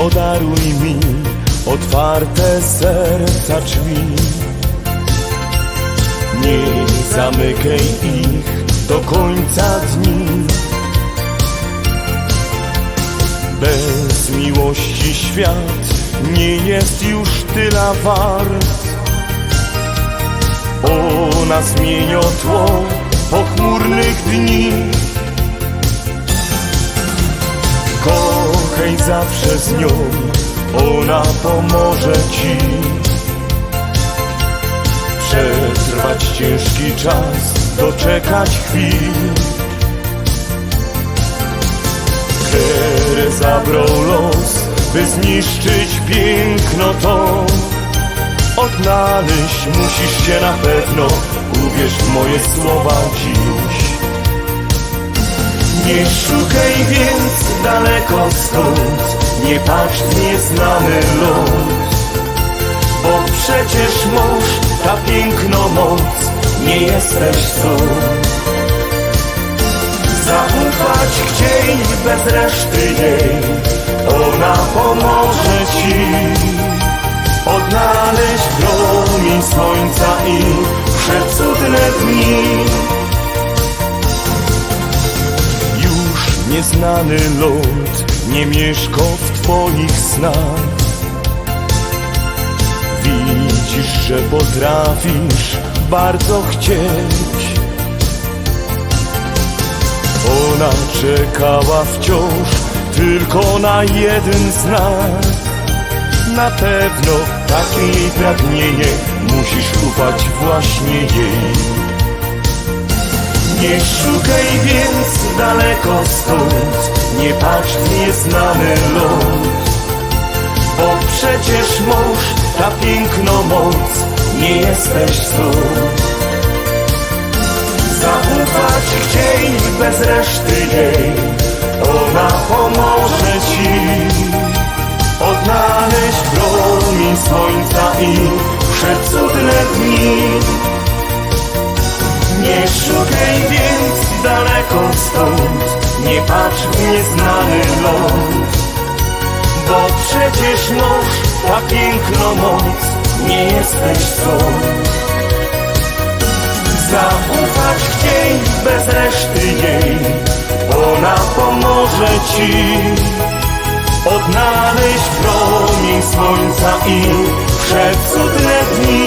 podaruj mi otwarte serca drzwi. Nie zamykaj ich do końca dni. Bez miłości świat nie jest już tyle wart. Ona zmieniotło pochmurnych dni. Kochaj zawsze z nią, ona pomoże ci przetrwać ciężki czas, doczekać chwil. Które zabrał los, by zniszczyć piękno to. Odnaleźć musisz się na pewno, uwierz w moje słowa dziś. Nie szukaj więc daleko stąd, nie patrz w nieznany ląd. Bo przecież mąż, ta piękno moc, nie jesteś sam. Zaufać chciej bez reszty jej, ona pomoże ci odnaleźć promień słońca i przecudne dni. Już nieznany ląd nie mieszka w twoich snach. Widzisz, że potrafisz bardzo chcieć. Ona czekała wciąż tylko na jeden znak. Na pewno takie jej pragnienie, musisz ufać właśnie jej. Nie szukaj więc daleko stąd, nie patrz w nieznany ląd. Bo przecież mąż, ta piękno moc, nie jesteś sam. Zaufać chciej bez reszty jej, ona pomoże ci odnaleźć promień słońca i przecudne dni. Nie szukaj więc daleko stąd, nie patrz w nieznany ląd. Bo przecież mąż, ta piękno moc, nie jesteś sam. Zaufać chciej bez reszty jej, ona pomoże ci odnaleźć promień słońca i przecudne dni.